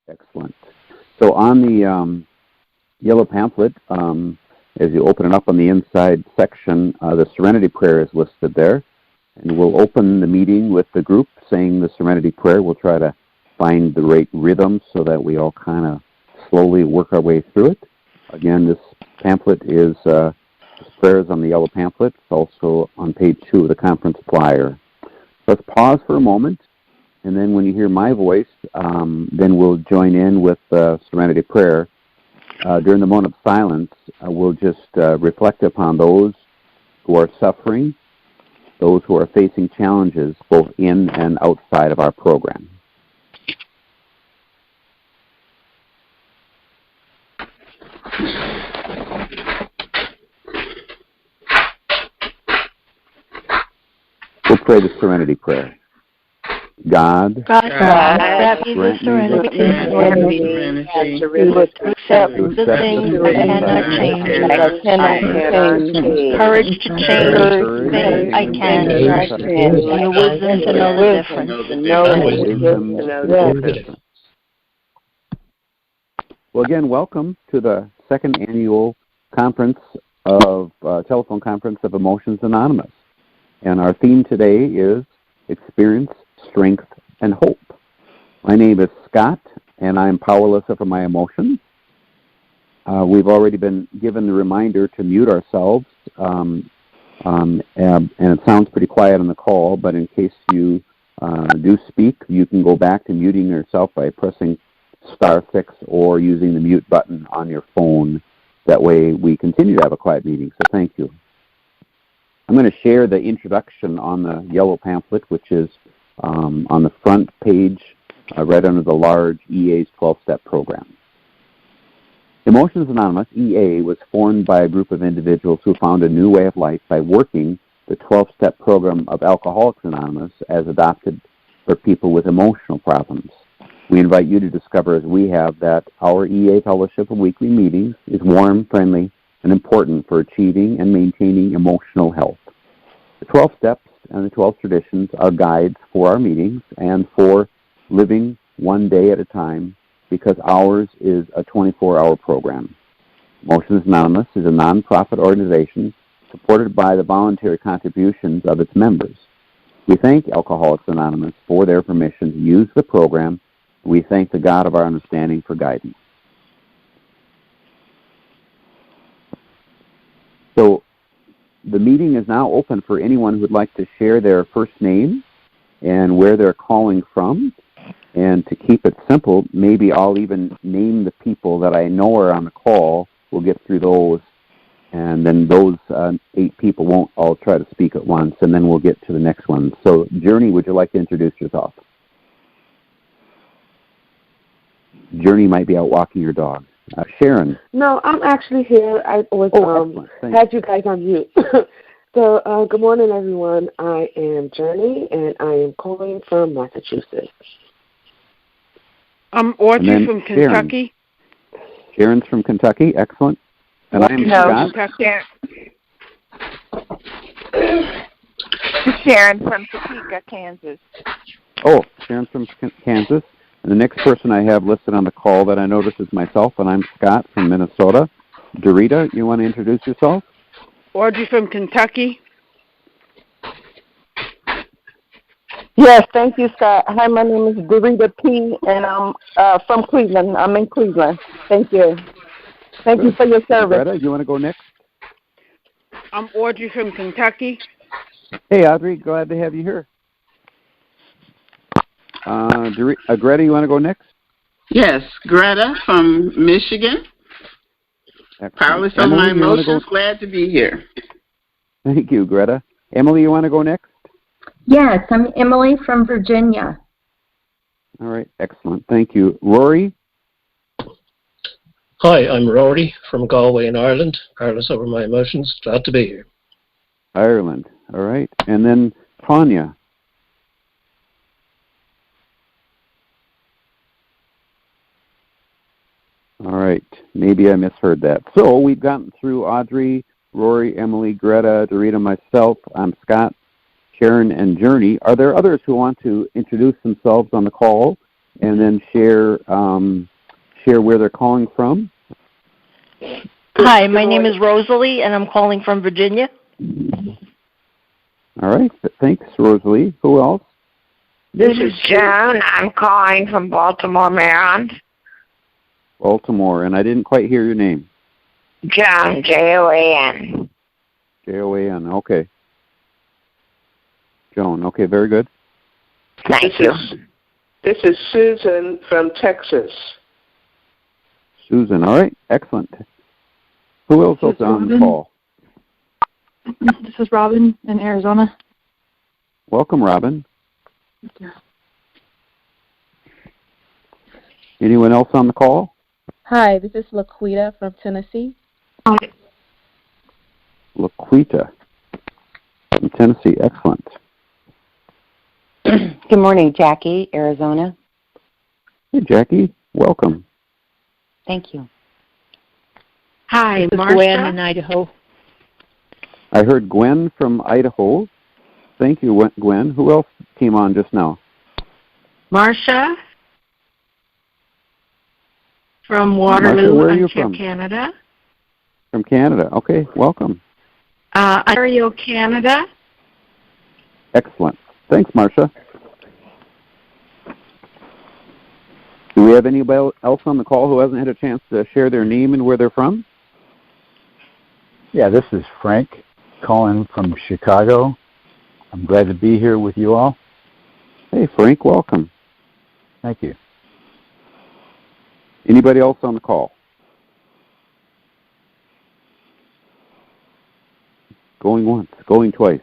Excellent. So on the yellow pamphlet, as you open it up on the inside section, the Serenity Prayer is listed there. And we'll open the meeting with the group saying the Serenity Prayer. We'll try to find the right rhythm so that we all kind of slowly work our way through it. Again, this pamphlet is this prayer is on the yellow pamphlet. It's also on page 2 of the conference flyer. Let's pause for a moment, and then when you hear my voice, then we'll join in with the Serenity Prayer. During the moment of silence, we'll just reflect upon those who are suffering, those who are facing challenges both in and outside of our program. We'll pray the Serenity Prayer. God, grant me the serenity to accept the things I cannot change, courage to change the things I can, and the wisdom to know the difference. Well, again, welcome to the second annual conference of telephone conference of Emotions Anonymous. And our theme today is Experience, Strength, and Hope. My name is Scott, and I am powerless over my emotions. We've already been given the reminder to mute ourselves, and it sounds pretty quiet on the call, but in case you do speak, you can go back to muting yourself by pressing *6 or using the mute button on your phone. That way we continue to have a quiet meeting, so thank you. I'm going to share the introduction on the yellow pamphlet, which is on the front page, right under the large EA's 12-step program. Emotions Anonymous, EA, was formed by a group of individuals who found a new way of life by working the 12-step program of Alcoholics Anonymous as adopted for people with emotional problems. We invite you to discover, as we have, that our EA Fellowship of weekly meetings is warm, friendly, and important for achieving and maintaining emotional health. The 12 steps and the 12 traditions are guides for our meetings and for living one day at a time, because ours is a 24-hour program. Emotions Anonymous is a nonprofit organization supported by the voluntary contributions of its members. We thank Alcoholics Anonymous for their permission to use the program. We thank the God of our understanding for guidance. So the meeting is now open for anyone who would like to share their first name and where they're calling from. And to keep it simple, maybe I'll even name the people that I know are on the call. We'll get through those, and then those 8 people won't all try to speak at once, and then we'll get to the next one. So, Journey, would you like to introduce yourself? Journey might be out walking your dog. Sharon. No, I'm actually here. I was had you guys on mute. So, good morning, everyone. I am Journey, and I am calling from Massachusetts. I'm Audrey from Kentucky. Sharon's from Kentucky. Excellent. And I'm Scott. Sharon from Topeka, Kansas. Oh, Sharon from Kansas. And the next person I have listed on the call that I notice is myself, and I'm Scott from Minnesota. Dorita, you want to introduce yourself? Audrey from Kentucky. Yes, thank you, Scott. Hi, my name is Dorita P., and I'm from Cleveland. I'm in Cleveland. Thank you. Thank you for your service. Greta, you want to go next? I'm Audrey from Kentucky. Hey, Audrey, glad to have you here. Greta, you want to go next? Yes, Greta from Michigan. Excellent. Powerless on my emotions, glad to be here. Thank you, Greta. Emily, you want to go next? Yes, I'm Emily from Virginia. All right, excellent. Thank you. Rory? Hi, I'm Rory from Galway in Ireland. Powerless over my emotions, glad to be here. Ireland, all right. And then Tanya? All right, maybe I misheard that. So we've gotten through Audrey, Rory, Emily, Greta, Dorita, myself. I'm Scott, Sharon, and Journey. Are there others who want to introduce themselves on the call and then share where they're calling from. Hi, my name is Rosalie, and I'm calling from Virginia. All right, thanks, Rosalie. Who else? This is Joan. I'm calling from Baltimore, Maryland. Baltimore, and I didn't quite hear your name. Joan, Joan. Joan, okay. Joan, okay, very good. Thank you. This is Susan from Texas. Susan, all right, excellent. Who else is on the call? This is Robin in Arizona. Welcome, Robin. Anyone else on the call? Hi, this is Laquita from Tennessee. Laquita from Tennessee, excellent. Good morning, Jackie, Arizona. Hey, Jackie, welcome. Thank you. Hi, Marcia. Gwen in Idaho. I heard Gwen from Idaho. Thank you, Gwen. Who else came on just now? Marcia from Waterloo, Marcia, where are you from? Canada. From Canada. Okay, welcome. Ontario, Canada. Excellent. Thanks, Marcia. Do we have anybody else on the call who hasn't had a chance to share their name and where they're from? Yeah, this is Frank calling from Chicago. I'm glad to be here with you all. Hey, Frank, welcome. Thank you. Anybody else on the call? Going once, going twice.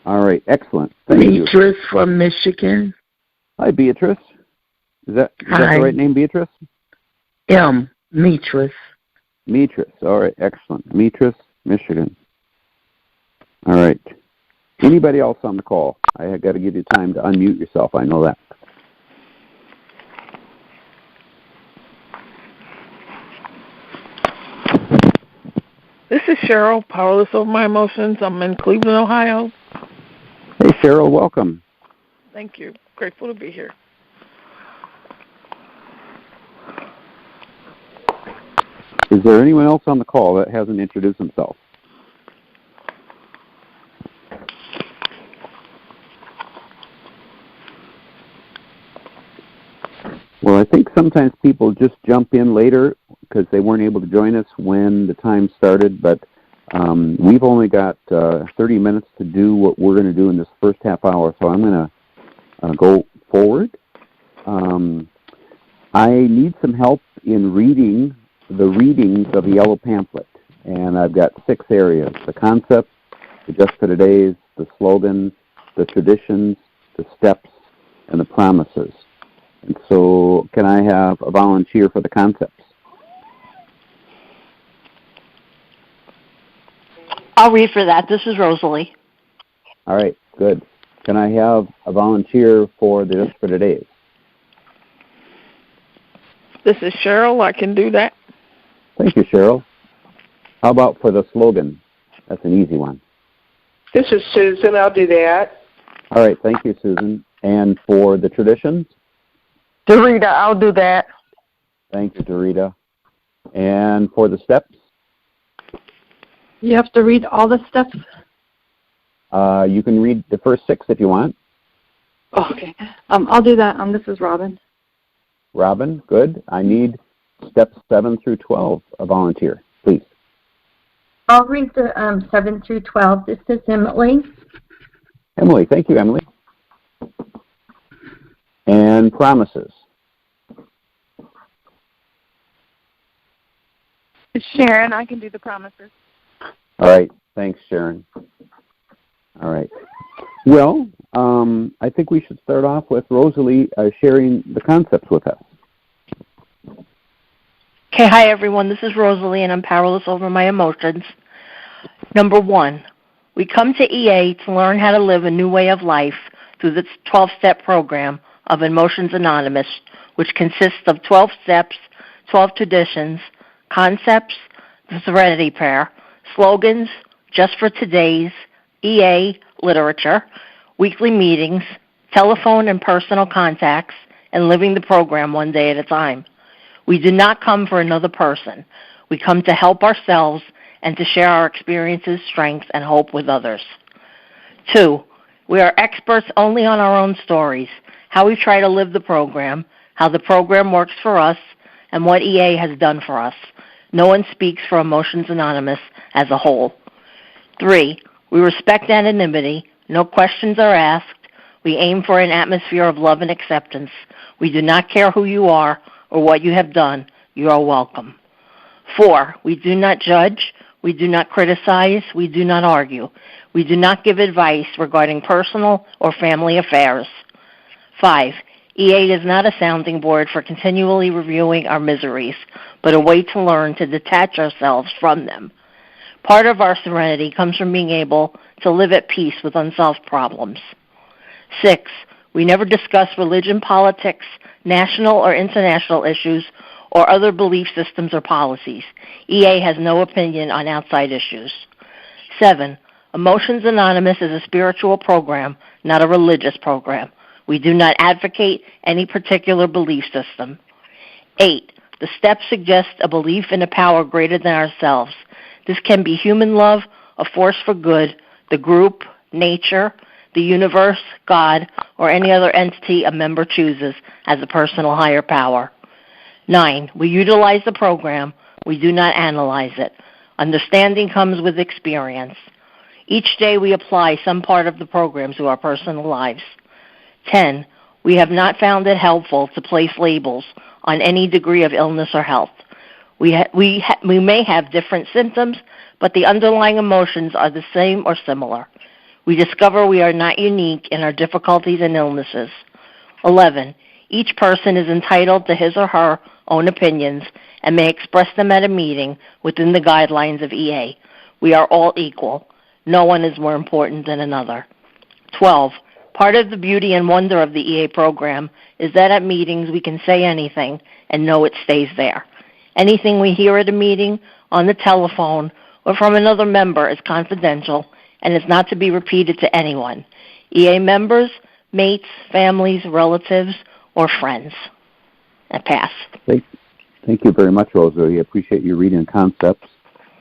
All right, excellent. Thank you. Beatrice from Michigan. Hi, Beatrice. Is that the right name, Beatrice? Beatrice. Beatrice. All right, excellent. Beatrice, Michigan. All right. Anybody else on the call? I got to give you time to unmute yourself. I know that. This is Cheryl, powerless over my emotions. I'm in Cleveland, Ohio. Hey, Cheryl, welcome. Thank you. Grateful to be here. Is there anyone else on the call that hasn't introduced himself? Well, I think sometimes people just jump in later because they weren't able to join us when the time started, but we've only got 30 minutes to do what we're going to do in this first half hour, so I'm going to go forward. I need some help in reading the readings of the yellow pamphlet, and I've got 6 areas: the concepts, the just for today's, the slogans, the traditions, the steps, and the promises. And so can I have a volunteer for the concepts? I'll read for that. This is Rosalie. All right, good. Can I have a volunteer for the just for today's? This is Cheryl. I can do that. Thank you, Cheryl. How about for the slogan? That's an easy one. This is Susan. I'll do that. All right, thank you, Susan. And for the traditions? Dorita, I'll do that. Thank you, Dorita. And for the steps? You have to read all the steps? You can read the first 6 if you want. Oh, okay. I'll do that. This is Robin. Robin, good. I need steps 7 through 12, a volunteer, please. I'll read the 7 through 12. This is Emily. Emily, thank you, Emily. And promises. Sharon, I can do the promises. All right, thanks, Sharon. All right. Well, I think we should start off with Rosalie sharing the concepts with us. Okay, hi everyone. This is Rosalie, and I'm powerless over my emotions. Number 1, we come to EA to learn how to live a new way of life through the 12-step program of Emotions Anonymous, which consists of 12 steps, 12 traditions, concepts, the Serenity Prayer, slogans, just for today's, EA literature, weekly meetings, telephone and personal contacts, and living the program one day at a time. We do not come for another person. We come to help ourselves and to share our experiences, strengths, and hope with others. 2, we are experts only on our own stories, how we try to live the program, how the program works for us, and what EA has done for us. No one speaks for Emotions Anonymous as a whole. 3, we respect anonymity. No questions are asked. We aim for an atmosphere of love and acceptance. We do not care who you are or what you have done. You are welcome. 4, we do not judge. We do not criticize. We do not argue. We do not give advice regarding personal or family affairs. 5, EA is not a sounding board for continually reviewing our miseries, but a way to learn to detach ourselves from them. Part of our serenity comes from being able to live at peace with unsolved problems. 6, we never discuss religion, politics, national or international issues, or other belief systems or policies. EA has no opinion on outside issues. 7, Emotions Anonymous is a spiritual program, not a religious program. We do not advocate any particular belief system. 8, the steps suggest a belief in a power greater than ourselves. This can be human love, a force for good, the group, nature, the universe, God, or any other entity a member chooses as a personal higher power. 9, we utilize the program. We do not analyze it. Understanding comes with experience. Each day we apply some part of the program to our personal lives. 10, we have not found it helpful to place labels on any degree of illness or health. We may have different symptoms, but the underlying emotions are the same or similar. We discover we are not unique in our difficulties and illnesses. 11, each person is entitled to his or her own opinions and may express them at a meeting within the guidelines of EA. We are all equal. No one is more important than another. 12, part of the beauty and wonder of the EA program is that at meetings we can say anything and know it stays there. Anything we hear at a meeting, on the telephone, or from another member is confidential and is not to be repeated to anyone, EA members, mates, families, relatives, or friends. I pass. Thank you very much, Rosa. We appreciate you reading concepts.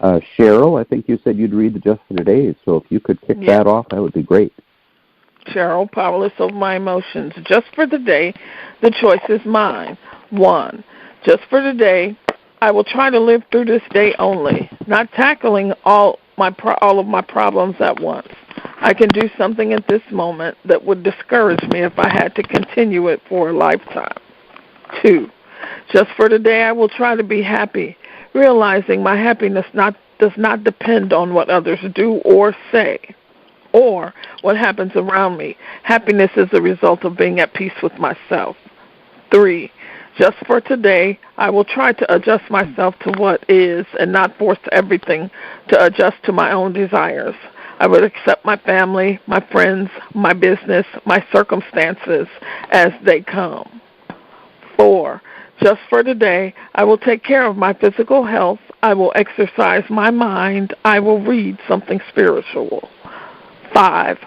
Cheryl, I think you said you'd read the Just for Today, so if you could kick that off, that would be great. Cheryl, powerless over my emotions. Just for the day, the choice is mine. 1, just for today, I will try to live through this day only, not tackling all of my problems at once. I can do something at this moment that would discourage me if I had to continue it for a lifetime. 2, just for today, I will try to be happy, realizing my happiness does not depend on what others do or say, or what happens around me. Happiness is the result of being at peace with myself. 3, just for today, I will try to adjust myself to what is and not force everything to adjust to my own desires. I would accept my family, my friends, my business, my circumstances as they come. 4, just for today, I will take care of my physical health. I will exercise my mind. I will read something spiritual. 5,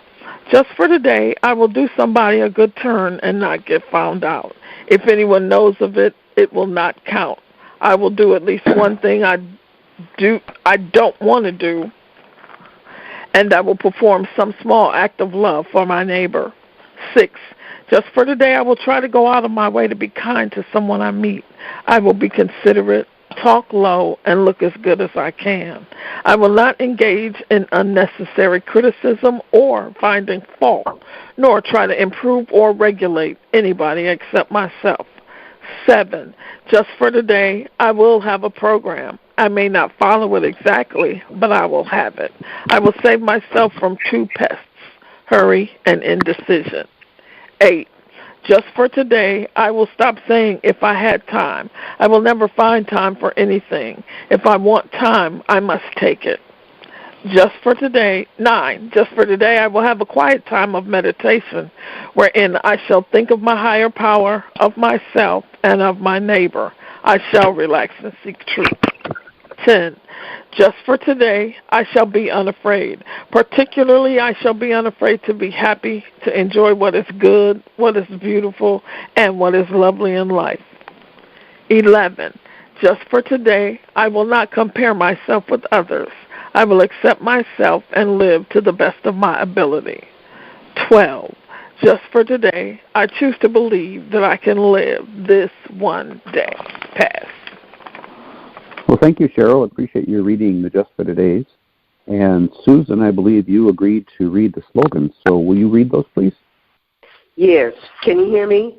just for today, I will do somebody a good turn and not get found out. If anyone knows of it, it will not count. I will do at least one thing I don't want to do, and I will perform some small act of love for my neighbor. 6, just for today, I will try to go out of my way to be kind to someone I meet. I will be considerate, talk low, and look as good as I can. I will not engage in unnecessary criticism or finding fault, nor try to improve or regulate anybody except myself. 7, just for today, I will have a program. I may not follow it exactly, but I will have it. I will save myself from 2 pests, hurry and indecision. 8, just for today, I will stop saying if I had time. I will never find time for anything. If I want time, I must take it. Just for today, 9, just for today, I will have a quiet time of meditation wherein I shall think of my higher power, of myself, and of my neighbor. I shall relax and seek truth. 10. Just for today, I shall be unafraid. Particularly, I shall be unafraid to be happy, to enjoy what is good, what is beautiful, and what is lovely in life. 11. Just for today, I will not compare myself with others. I will accept myself and live to the best of my ability. 12. Just for today, I choose to believe that I can live this one day. Pass. Well, thank you, Cheryl. I appreciate you reading the Just for Today's. And Susan, I believe you agreed to read the slogans. So will you read those, please? Yes. Can you hear me?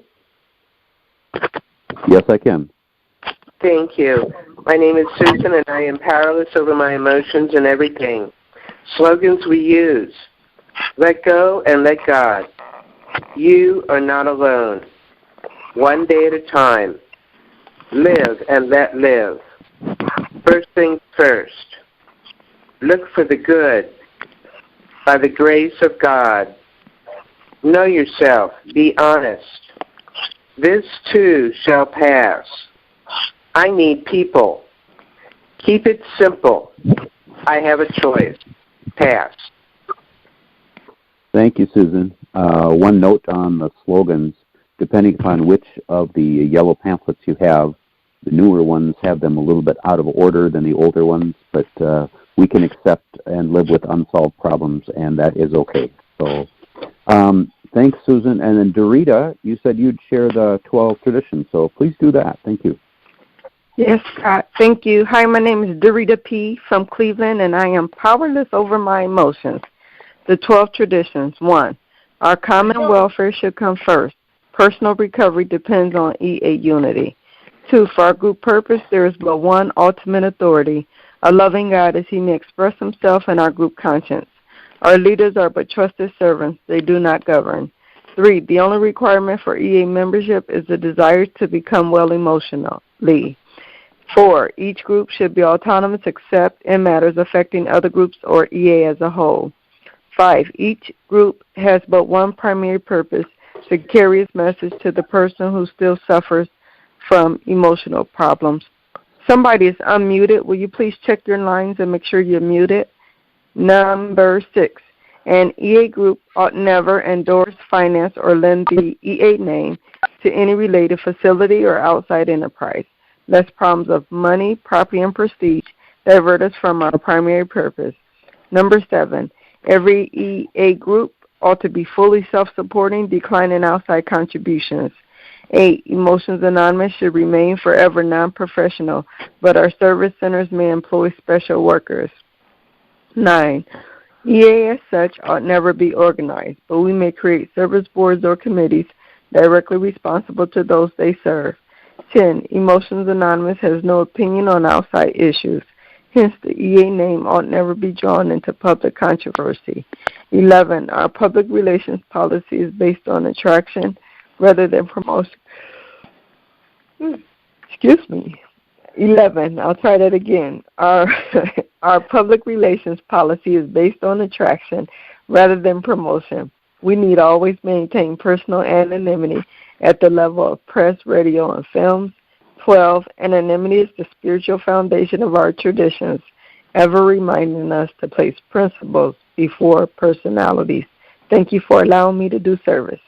Yes, I can. Thank you. My name is Susan, and I am powerless over my emotions and everything. Slogans we use. Let go and let God. You are not alone. One day at a time. Live and let live. First things first. Look for the good. By the grace of God. Know yourself. Be honest. This too shall pass. I need people. Keep it simple. I have a choice. Pass. Thank you, Susan. One note on the slogans. Depending upon which of the yellow pamphlets you have, the newer ones have them a little bit out of order than the older ones, but we can accept and live with unsolved problems, and that is okay. So thanks, Susan. And then Dorita, you said you'd share the 12 traditions, so please do that. Thank you. Yes, Scott. Thank you. Hi, my name is Dorita P. from Cleveland, and I am powerless over my emotions. The 12 traditions. 1. Our common welfare should come first. Personal recovery depends on EA unity. 2. For our group purpose, there is but one ultimate authority, a loving God as he may express himself in our group conscience. Our leaders are but trusted servants. They do not govern. 3. The only requirement for EA membership is the desire to become well emotionally. 4. Each group should be autonomous except in matters affecting other groups or EA as a whole. 5. Each group has but one primary purpose, to carry its message to the person who still suffers from emotional problems. Somebody is unmuted. Will you please check your lines and make sure you're muted? Number 6. An EA group ought never endorse, finance, or lend the EA name to any related facility or outside enterprise, lest problems of money, property, and prestige divert us from our primary purpose. Number 7. Every EA group ought to be fully self-supporting, declining outside contributions. 8. Emotions Anonymous should remain forever non-professional, but our service centers may employ special workers. 9. EA as such ought never be organized, but we may create service boards or committees directly responsible to those they serve. 10. Emotions Anonymous has no opinion on outside issues. Hence, the EA name ought never be drawn into public controversy. 11. Our public relations policy is based on attraction rather than promotion. 11. I'll try that again. Our public relations policy is based on attraction rather than promotion. We need always maintain personal anonymity at the level of press, radio, and films. 12. Anonymity is the spiritual foundation of our traditions, ever reminding us to place principles before personalities. Thank you for allowing me to do service.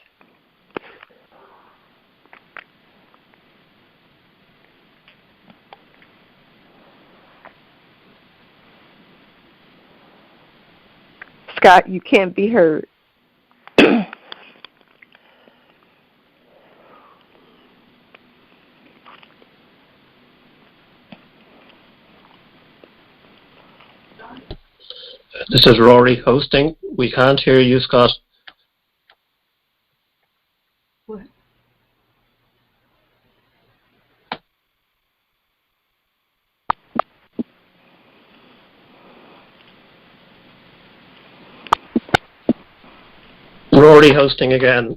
Scott, you can't be heard. This is Rory hosting. We can't hear you, Scott. What? Rory hosting again.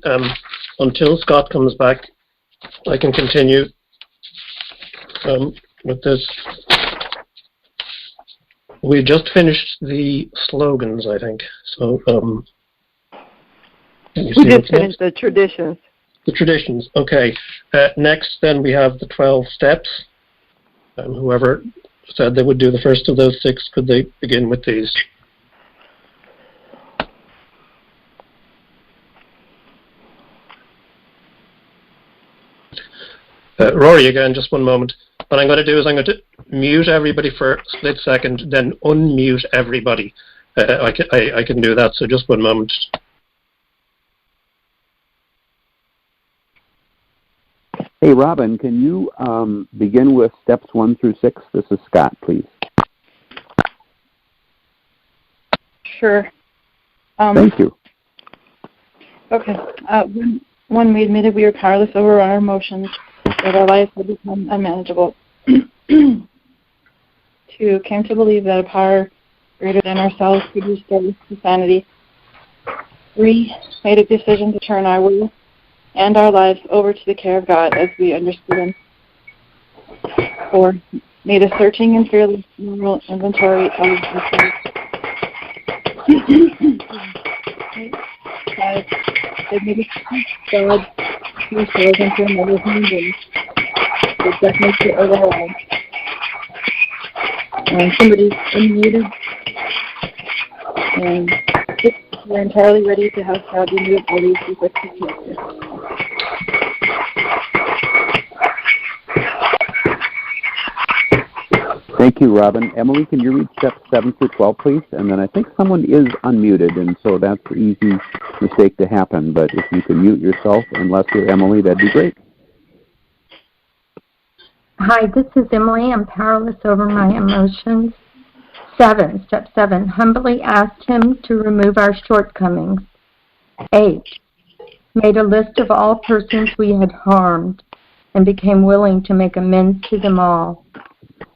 Until Scott comes back, I can continue with this. We just finished the slogans, I think. So, we just finished the traditions. The traditions, okay. Next, then we have the 12 steps. Whoever said they would do the first of those 6. Could they begin with these? Rory again, just one moment. What I'm going to do is I'm going to mute everybody for a split second, then unmute everybody. I can do that, so just one moment. Hey, Robin, can you begin with steps 1 through 6? This is Scott, please. Sure. Thank you. Okay. One, we admitted we were powerless over our emotions, that our life had become unmanageable. 2, came to believe that a power greater than ourselves could restore us to sanity. 3, made a decision to turn our will and our lives over to the care of God as we understood Him. 4, made a searching and fearless moral inventory of ourselves. 5, admitted God to ourselves and to another human being. It's definitely overwhelmed. Somebody's unmuted. And 6, we're entirely ready to have God remove all these secrets to connected. Thank you, Robin. Emily, can you read steps 7 through 12, please? And then I think someone is unmuted, and so that's an easy mistake to happen. But if you can mute yourself, unless you're Emily, that'd be great. Hi, this is Emily. I'm powerless over my emotions. 7, step 7, humbly asked Him to remove our shortcomings. 8, made a list of all persons we had harmed and became willing to make amends to them all.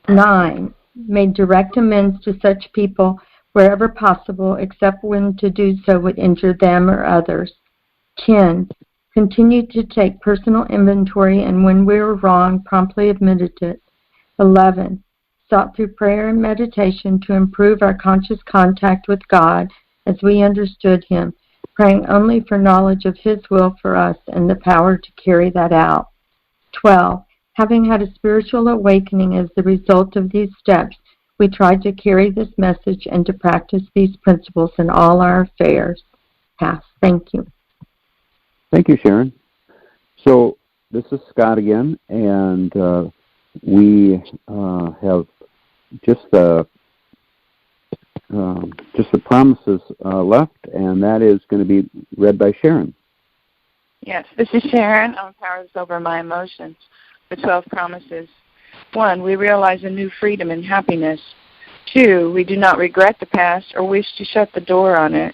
9, made direct amends to such people wherever possible, except when to do so would injure them or others. 10, continued to take personal inventory, and when we were wrong, promptly admitted it. 11, sought through prayer and meditation to improve our conscious contact with God as we understood Him, praying only for knowledge of His will for us and the power to carry that out. 12, having had a spiritual awakening as the result of these steps, we tried to carry this message and to practice these principles in all our affairs. Pass. Thank you. Thank you, Sharon. So this is Scott again, and we have just the promises left, and that is going to be read by Sharon. Yes, this is Sharon. I'm powerless over my emotions. The 12 promises. 1, we realize a new freedom and happiness. 2, we do not regret the past or wish to shut the door on it.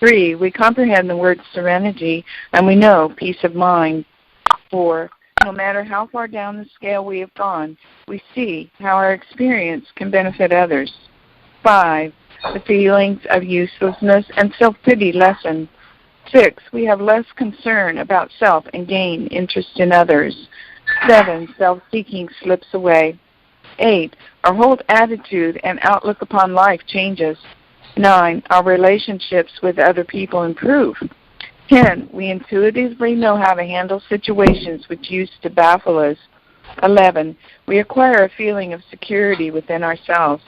3, we comprehend the word serenity, and we know peace of mind. 4, no matter how far down the scale we have gone, we see how our experience can benefit others. 5, the feelings of uselessness and self-pity lessen. 6, we have less concern about self and gain interest in others. 7, self-seeking slips away. 8, our whole attitude and outlook upon life changes. 9, our relationships with other people improve. 10, we intuitively know how to handle situations which used to baffle us. 11, we acquire a feeling of security within ourselves.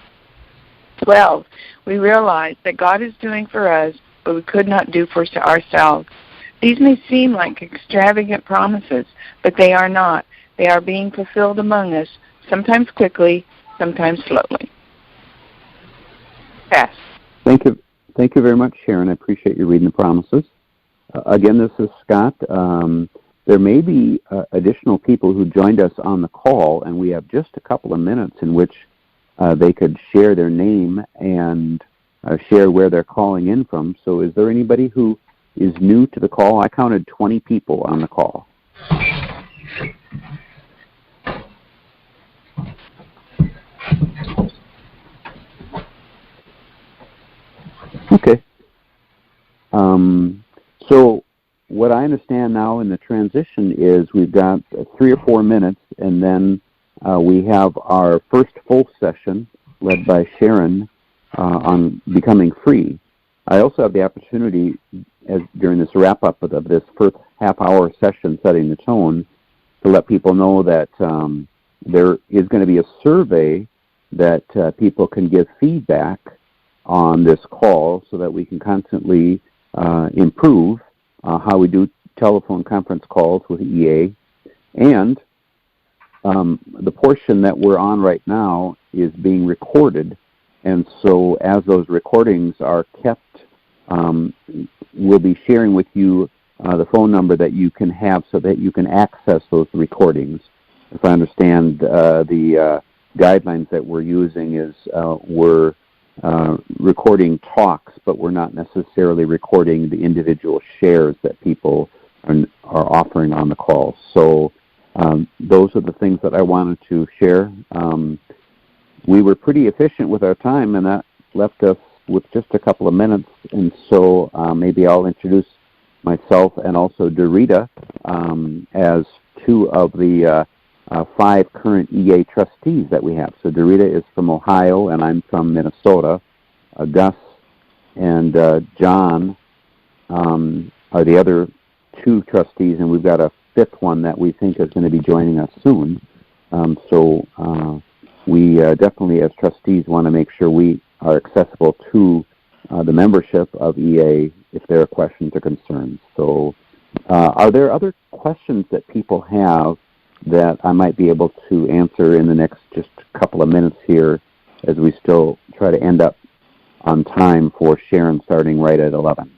12, we realize that God is doing for us what we could not do for ourselves. These may seem like extravagant promises, but they are not. They are being fulfilled among us, sometimes quickly, sometimes slowly. Pass. Thank you. Thank you very much, Sharon. I appreciate you reading the promises. Again, this is Scott. There may be additional people who joined us on the call, and we have just a couple of minutes in which they could share their name and share where they're calling in from. So is there anybody who is new to the call? I counted 20 people on the call. Okay. So what I understand now in the transition is we've got 3 or 4 minutes, and then we have our first full session led by Sharon on becoming free. I also have the opportunity, during this wrap-up of this first half-hour session, setting the tone, to let people know that there is going to be a survey that people can give feedback on this call so that we can constantly improve how we do telephone conference calls with EA. And the portion that we're on right now is being recorded. And so as those recordings are kept, we'll be sharing with you the phone number that you can have so that you can access those recordings. If I understand the guidelines that we're using is we're recording talks, but we're not necessarily recording the individual shares that people are offering on the call. So those are the things that I wanted to share. We were pretty efficient with our time, and that left us with just a couple of minutes. And so maybe I'll introduce myself and also Dorita as two of the 5 current EA trustees that we have. So Dorita is from Ohio, and I'm from Minnesota. Gus and John are the other 2 trustees, and we've got a 5th one that we think is going to be joining us soon. So we definitely, as trustees, want to make sure we are accessible to the membership of EA if there are questions or concerns. So are there other questions that people have that I might be able to answer in the next just couple of minutes here as we still try to end up on time for Sharon starting right at 11?